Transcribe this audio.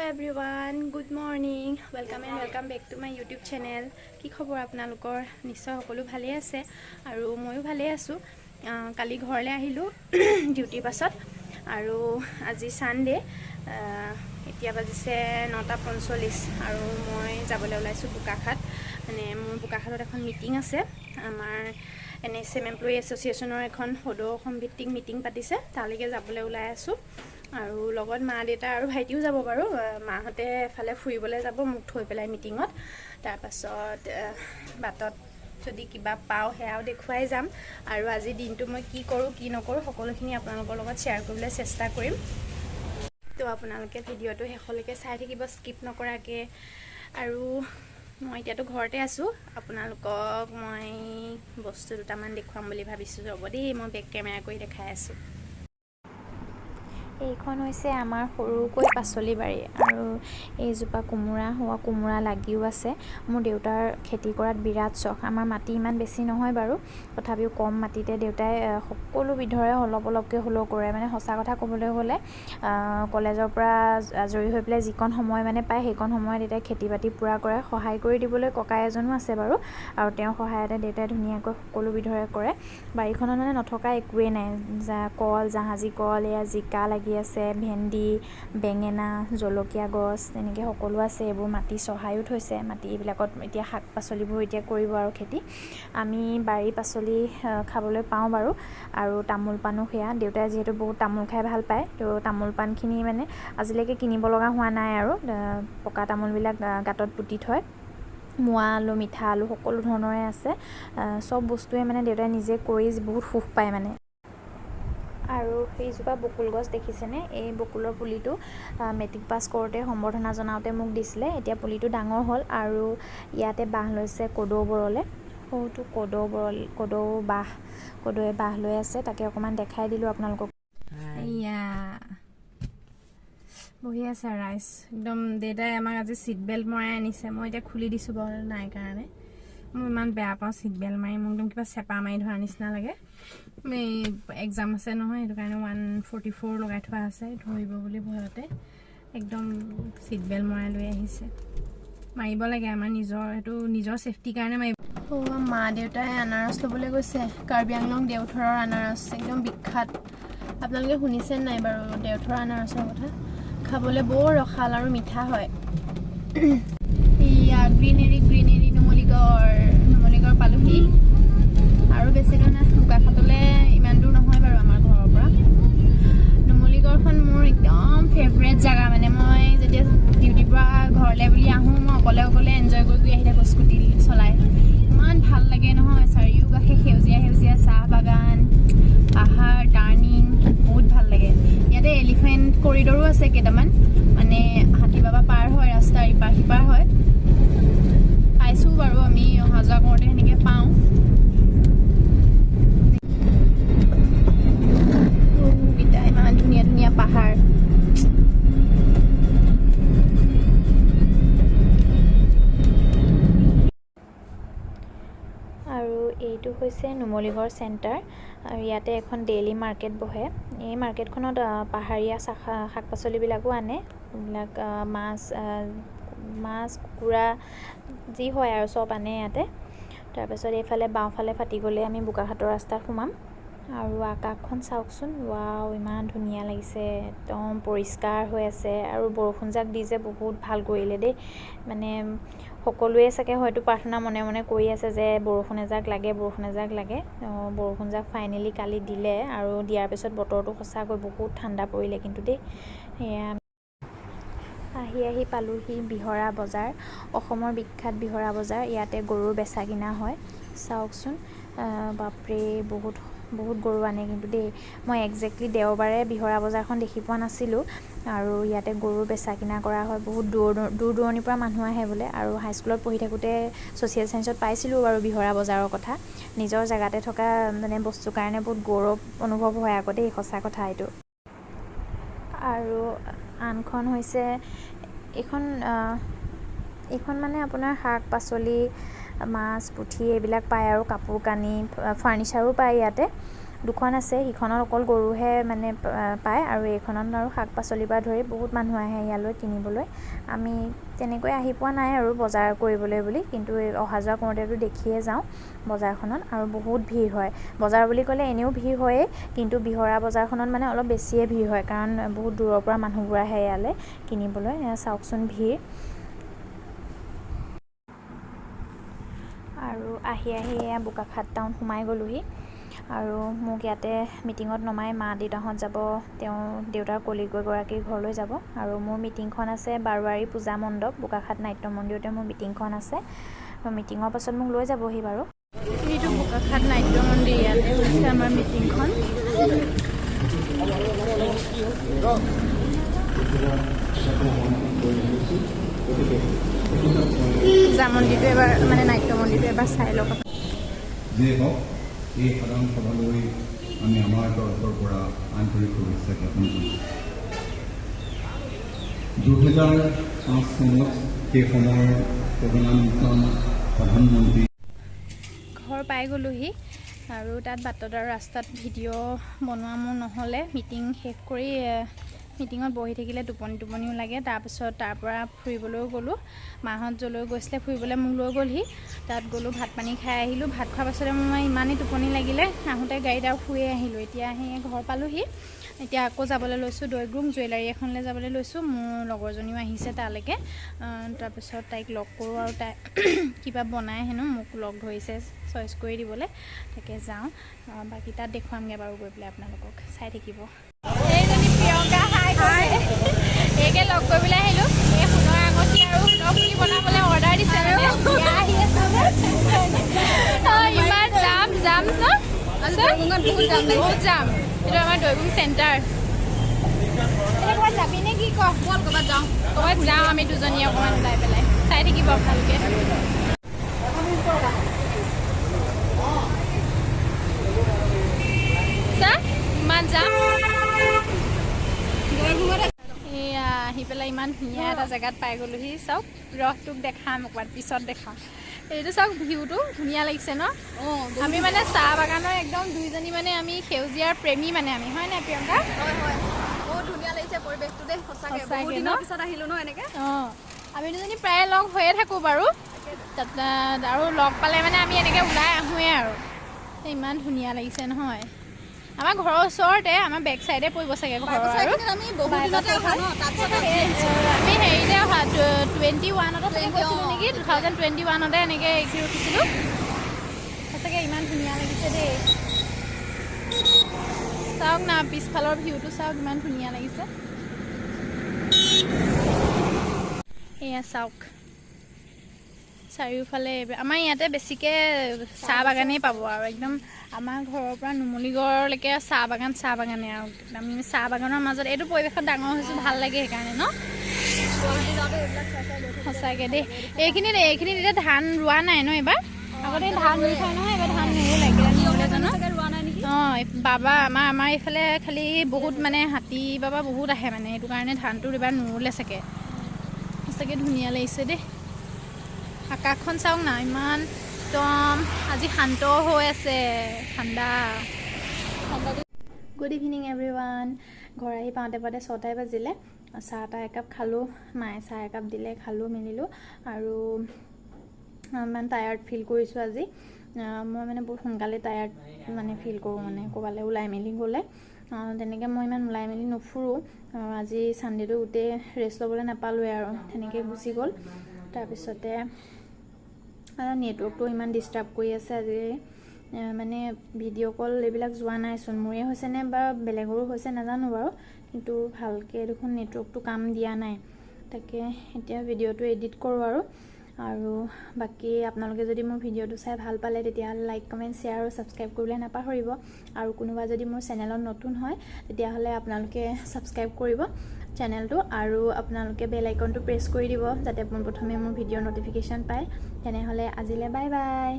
everyone, good morning. Welcome back to my YouTube channel. কি খবৰ আপোনালোকৰ নিশ্চয় সকলো ভালে আছে আৰু ময়ো ভালে আছো। কালি ঘৰলৈ আহিলো ডিউটিৰ পাছত আৰু আজি সানডে এতিয়া বাজিছে 9:45 আৰু মই যাবলৈ ওলাইছো বokakhat মানে মোৰ bokakhatত এখন মিটিং আছে আমাৰ NSM এমপ্লয়ি এছ'চিয়েশ্যনৰ এখন সদৌ ভিত্তিক মিটিং পাতিছে তালৈকে যাবলৈ ওলাই আছো আৰু লগত মা দেউতা আৰু ভাইটিও যাব বাৰু মাহতে এফালে ফুৰিবলৈ যাব মোক থৈ পেলাই মিটিঙত তাৰ পাছত বাটত যদি কিবা পাও হেয়াও দেখুৱাই যাম আৰু আজি দিনটো মই কি কৰো কি নকৰো সকলোখিনি আপোনালোকৰ লগত শ্বেয়াৰ কৰিবলৈ চেষ্টা কৰিম তো আপোনালোকে ভিডিঅটো শেষলৈকে চাই থাকিব স্কিপ নকৰাকে আৰু মই এতিয়াতো ঘৰতে আছো আপোনালোকক মই বস্তু দুটামান দেখুৱাম বুলি ভাবিছো ৰব দেই মই বেক কেমেৰা কৰি দেখাই আছো এইখন হৈছে আমাৰ সৰুকৈ পাচলি বাৰী আৰু এই জোপা কোমোৰা লাগিও আছে মোৰ দেউতাৰ খেতি কৰাত বিৰাট চখ আমাৰ মাটি ইমান বেছি নহয় বাৰু তথাপিও কম মাটিতে দেউতাই সকলো বিধৰে অলপকে হলো কৰে মানে সঁচা কথা ক'বলৈ গ'লে কলেজৰ পৰা আজৰি হৈ পেলাই যিকণ সময় মানে পায় সেইকণ সময়ত দেউতাই খেতি বাতি পুৰা কৰে সহায় কৰি দিবলৈ ককা এজনো আছে বাৰু আৰু তেওঁ সহায়তে দেউতাই ধুনীয়াকৈ সকলো বিধৰে কৰে বাৰীখনত মানে নথকা একোৱে নাই কল জাহাজী কল এয়া জিকা লাগি আছে ভেন্দি বেঙেনা জলকীয়া গছ তেনেকৈ সকলো আছে এইবোৰ মাটি সহায়ও থৈছে মাটি এইবিলাকত এতিয়া শাক পাচলিবোৰ এতিয়া কৰিব আৰু খেতি আমি বাৰী পাচলি খাবলৈ পাওঁ বাৰু আৰু তামোল পানো সেয়া দেউতাই যেহেতু বহুত তামোল খাই ভাল পায় তো তামোল পানখিনি মানে আজিলৈকে কিনিব লগা হোৱা নাই আৰু পকা তামোলবিলাক গাঁতত পুতি থয় মোৱা আলু মিঠা আলু সকলো ধৰণৰে আছে সব বস্তুৱে মানে দেউতাই নিজে কৰি বহুত সুখ পায় মানে আৰু এইজোপা বকুল গছ দেখিছেনে এই বকুলৰ পুলিটো মেট্ৰিক পাছ কৰোঁতে সম্বৰ্ধনা জনাওঁতে মোক দিছিলে এতিয়া পুলিটো ডাঙৰ হ'ল আৰু ইয়াতে বাঁহ লৈছে কদৌবৰলে সৌটো কদৌৱে বাঁহ লৈ আছে তাকে অকণমান দেখাই দিলোঁ আপোনালোকক এয়া বহি আছে ৰাইচ একদম দেউতাই আমাক আজি চিট বেল্ট মৰাই আনিছে মই এতিয়া খুলি দিছোঁ বাৰু নাই কাৰণে মই ইমান বেয়া পাওঁ চিট বেল্ট মাৰি মোক একদম কিবা চেপা মাৰি ধৰা নিচিনা লাগে এক্সাম আছে নহয় সেইটো কাৰণে 144 লগাই থোৱা আছে ধৰিব বুলি ভয়তে একদম চিট বেল্ট মৰাই লৈ আহিছে মাৰিব লাগে আমাৰ নিজৰ সেফটি কাৰণে মাৰিব মা দেউতাই আনাৰস ল'বলৈ গৈছে কাৰ্বি আংলং দেওথৰৰ আনাৰস একদম বিখ্যাত আপোনালোকে শুনিছে নাই বাৰু দেওথৰৰ আনাৰসৰ কথা খাবলৈ বৰ ৰসাল আৰু মিঠা হয় ইয়া গ্ৰীনেৰী নুমলীগড় পালোহি আৰু বেছি দূৰ নাই bokakhatলৈ ইমান দূৰ নহয় বাৰু আমাৰ ঘৰৰ পৰা নুমলীগড়খন মোৰ একদম ফেভৰেট জাগা মানে মই যেতিয়া ডিউটিৰ পৰা ঘৰলৈ বুলি আহোঁ মই অকলে এনজয় কৰি আহি থাকোঁ স্কুটি চলাই ইমান ভাল লাগে নহয় চাৰিওকাষে সেউজীয়া চাহ বাগান পাহাৰ টাৰ্ণিং বহুত ভাল লাগে ইয়াতে এলিফেণ্ট কৰিডৰো আছে কেইটামান মানে হাতী বাবা পাৰ হয় ৰাস্তাৰ ইপাৰ সিপাৰ হয় পাইছোঁ বাৰু আমি অহা যোৱা কৰোঁতে সেনেকৈ পাওঁ ইমান ধুনীয়া পাহাৰ আৰু এইটো হৈছে নুমলীগড় চেণ্টাৰ আৰু ইয়াতে এখন ডেইলি মাৰ্কেট বহে এই মাৰ্কেটখনত পাহাৰীয়া শাক পাচলিবিলাকো আনে এইবিলাক মাছ কুকুৰা যি হয় আৰু চব আনে ইয়াতে তাৰপিছত এইফালে বাওঁফালে ফাটি গ'লে আমি bokakhatৰ ৰাস্তাত সোমাম আৰু আকাশখন চাওকচোন ৱাও ইমান ধুনীয়া লাগিছে একদম পৰিষ্কাৰ হৈ আছে আৰু বৰষুণ জাক দিছে বহুত ভাল কৰিলে দেই মানে সকলোৱে চাগে হয়তো প্ৰাৰ্থনা মনে কৰি আছে যে বৰষুণ এজাক লাগে বৰষুণ জাক ফাইনেলি কালি দিলে আৰু দিয়াৰ পিছত বতৰটো সঁচাকৈ বহুত ঠাণ্ডা পৰিলে কিন্তু দেই সেয়া আহি পালোহি বিহৰা বজাৰ অসমৰ বিখ্যাত বিহৰা বজাৰ ইয়াতে গৰুৰ বেচা কিনা হয় চাওকচোন বাপৰে বহুত গৰু আনে কিন্তু দেই মই একজেক্টলি দেওবাৰে বিহৰা বজাৰখন দেখি পোৱা নাছিলোঁ আৰু ইয়াতে গৰুৰ বেচা কিনা কৰা হয় বহুত দূৰ দূৰণিৰ পৰা মানুহ আহে বোলে আৰু হাইস্কুলত পঢ়ি থাকোঁতে ছ'চিয়েল চায়েন্সত পাইছিলোঁ বাৰু বিহৰা বজাৰৰ কথা নিজৰ জেগাতে থকা মানে বস্তুৰ কাৰণে বহুত গৌৰৱ অনুভৱ হয় আকৌ দেই সঁচা কথা এইটো আৰু আনখন হৈছে এইখন মানে আপোনাৰ শাক পাচলি মাছ পুঠি এইবিলাক পায় আৰু কাপোৰ কানি ফাৰ্নিচাৰো পায় ইয়াতে দুখন আছে, সিখনত অকল গৰুহে মানে পায় আৰু এইখনত আৰু শাক পাচলিৰ পৰা ধৰি বহুত মানুহ আহে ইয়ালৈ কিনিবলৈ। আমি তেনেকৈ আহি পোৱা নাই আৰু বজাৰ কৰিবলৈ বুলি, কিন্তু অহা যোৱা কৰোঁতেতো দেখিয়ে যাওঁ বজাৰখনত, আৰু বহুত ভিৰ হয়। বজাৰ বুলি ক'লে এনেও ভিৰ হয়েই, কিন্তু বিহৰা বজাৰখনত মানে অলপ বেছিয়ে ভিৰ হয়, কাৰণ বহুত দূৰৰ পৰা মানুহবোৰ আহে ইয়ালৈ কিনিবলৈ। চাওকচোন ভিৰ। আৰু আহি এয়া বোকাখাট টাউন সোমাই গ'লোহি, আৰু মোক ইয়াতে মিটিঙত নমাই মা দেউতাহঁত যাব তেওঁ দেউতাৰ কলিগৰাকীৰ ঘৰলৈ যাব, আৰু মোৰ মিটিংখন আছে বাৰোৱাৰী পূজা মণ্ডপ বোকাখাট নাট্য মন্দিৰতে মোৰ মিটিংখন আছে। মিটিঙৰ পাছত মোক লৈ যাবহি বাৰু। এইটো বোকাখাট নাট্য মন্দিৰ, ইয়াতে হৈছে আমাৰ মিটিংখন। পূজা মন্দিৰটো এবাৰ মানে নাট্য মন্দিৰটো এবাৰ চাই লওক। যে হওক এই সাধাৰণ সভালৈ আমি আমাৰ তৰফৰ পৰা আন্তৰিক শুভেচ্ছা জ্ঞাপন কৰিছোঁ। 2005 চনত সেই সময়ৰ প্ৰধানমন্ত্ৰী ঘৰ পাই গ'লোহি, আৰু তাত বাটত আৰু ৰাস্তাত ভিডিঅ' বনোৱা মোৰ নহ'লে। মিটিং শেষ কৰি মিটিঙত বহি থাকিলে টোপনিও লাগে। তাৰপিছত তাৰ পৰা ফুৰিবলৈও গ'লোঁ। মাহঁত য'লৈ গৈছিলে ফুৰিবলৈ মোক লৈ গ'লহি। তাত গ'লোঁ, ভাত পানী খাই আহিলোঁ। ভাত খোৱাৰ পাছতে মোৰ ইমানেই টোপনি লাগিলে, আহোঁতে গাড়ীত আৰু শুয়ে আহিলোঁ। এতিয়া আহি ঘৰ পালোহি। এতিয়া আকৌ যাবলৈ লৈছোঁ দৈগ্ৰুম জুৱেলাৰী এখনলৈ যাবলৈ লৈছোঁ। মোৰ লগৰজনীও আহিছে তালৈকে। তাৰপিছত তাইক লগ কৰোঁ, আৰু তাই কিবা বনাই হেনো মোক লগ ধৰিছে চইচ কৰি দিবলৈ, তাকে যাওঁ। বাকী তাত দেখুৱামগৈ বাৰু গৈ পেলাই, আপোনালোকক চাই থাকিব। এইজনী প্ৰিয়ংকা, হাই। এইকে লগ কৰিবলৈ আহিলোঁ। এই সোণৰ আঙঠি আৰু সোণৰ ফুলি বনাবলৈ অৰ্ডাৰ দিছে, মানে বিয়া আহি আছে যে। ইমান যাম ন, বহুত যাম। এইটো আমাৰ দৈগুং চেণ্টাৰ। ক'ৰবাত যাবি নে কি কওঁ? ক'ৰবাত যাওঁ আমি দুজনী অকণমান ওলাই পেলাই, চাই থাকিব আপোনালোকে। ইমান যাম। এয়া আহি পেলাই ইমান ধুনীয়া এটা জেগাত পাই গ'লোহি। চাওক, ৰসটোক দেখাম অকণমান পিছত দেখাম। এইটো চাওক, ভিউটো ধুনীয়া লাগিছে ন? আমি মানে চাহ বাগানৰ একদম দুইজনী মানে আমি সেউজীয়াৰ প্ৰেমী মানে আমি, হয় নাই প্ৰিয়ংকা? হয় বহুত ধুনীয়া লাগিছে পৰিৱেশটো দেই, সঁচাকৈ বহুত দিনৰ পিছত আহিলোঁ ন এনেকৈ। আমি দুজনী প্ৰায়ে লগ হৈয়ে থাকোঁ বাৰু, তাত আৰু লগ পালে মানে আমি এনেকৈ ওলাই আহোঁৱে আৰু। ইমান ধুনীয়া লাগিছে নহয়। আমাৰ ঘৰৰ ওচৰতে, আমাৰ বেক চাইডে পৰিব চাগে ঘৰৰ। আৰু আমি বহুত দিনতে অহা ন, তাৰপিছত আমি হেৰিতে অহা 21তে গৈছিলোঁ নেকি, 2021তে এনেকৈ ৰখিছিলোঁ। সঁচাকৈ ইমান ধুনীয়া লাগিছে দেই। চাওক না, পিছফালৰ ভিউটো চাওক, ইমান ধুনীয়া লাগিছে। এয়া চাওক, চাৰিওফালে আমাৰ ইয়াতে বেছিকৈ চাহ বাগানেই পাব, আৰু একদম আমাৰ ঘৰৰ পৰা নুমলীগড়লৈকে চাহ বাগানে আৰু আমি চাহ বাগানৰ মাজত এইটো পৰিৱেশত ডাঙৰ হৈছোঁ, ভাল লাগে সেইকাৰণে ন? সঁচাকৈ দেই। এইখিনিত এতিয়া ধান ৰোৱা নাই ন এইবাৰ? আগতে ধান ৰুই থয় নহয়, এইবাৰ ধান নুৰুলে জানো? বাবা আমাৰ এইফালে খালি বহুত মানে হাতী বাবা বহুত আহে মানে, সেইটো কাৰণে ধানটো এইবাৰ নুৰুলে চাগে। সঁচাকৈ ধুনীয়া লাগিছে দেই। আকাশখন চাওক না, ইমান একদম আজি শান্ত হৈ আছে, ঠাণ্ডা। Good evening everyone. ঘৰ আহি পাওঁতে 6টাই বাজিলে। চাহ তাহ একাপ খালোঁ, মায়ে চাহ একাপ দিলে, খালোঁ মেলিলোঁ, আৰু ইমান টায়াৰ্ড ফিল কৰিছোঁ আজি। মই মানে বহুত সোনকালে টায়াৰ্ড মানে ফিল কৰোঁ, মানে ক'ৰবালৈ ওলাই মেলি গ'লে। তেনেকৈ মই ইমান ওলাই মেলি নুফুৰোঁ। আজি ছানডেটো গোটেই ৰেষ্ট ল'বলৈ নাপালোৱে, আৰু তেনেকৈ গুচি গ'ল। তাৰপিছতে নেটৱৰ্কটো ইমান ডিষ্টাৰ্ব কৰি আছে আজি, মানে ভিডিঅ' কল এইবিলাক যোৱা নাইচোন। মোৰে হৈছে নে বা বেলেগৰো হৈছে নাজানো বাৰু, কিন্তু ভালকৈ দেখোন নেটৱৰ্কটো কাম দিয়া নাই। তাকে এতিয়া ভিডিঅ'টো এডিট কৰোঁ আৰু বাকী আপোনালোকে যদি মোৰ ভিডিঅ'টো চাই ভাল পালে, তেতিয়াহ'লে লাইক কমেণ্ট শ্বেয়াৰ আৰু ছাবস্ক্ৰাইব কৰিবলৈ নাপাহৰিব। আৰু কোনোবা যদি মোৰ চেনেলত নতুন হয়, তেতিয়াহ'লে আপোনালোকে ছাবস্ক্ৰাইব কৰিব চেনেলটো, আৰু আপোনালোকে বেল আইকনটো প্ৰেছ কৰি দিব, যাতে পোনপ্ৰথমে মোৰ ভিডিঅ'ৰ ন'টিফিকেশ্যন পায়। তেনেহ'লে আজিলৈ বাই বাই।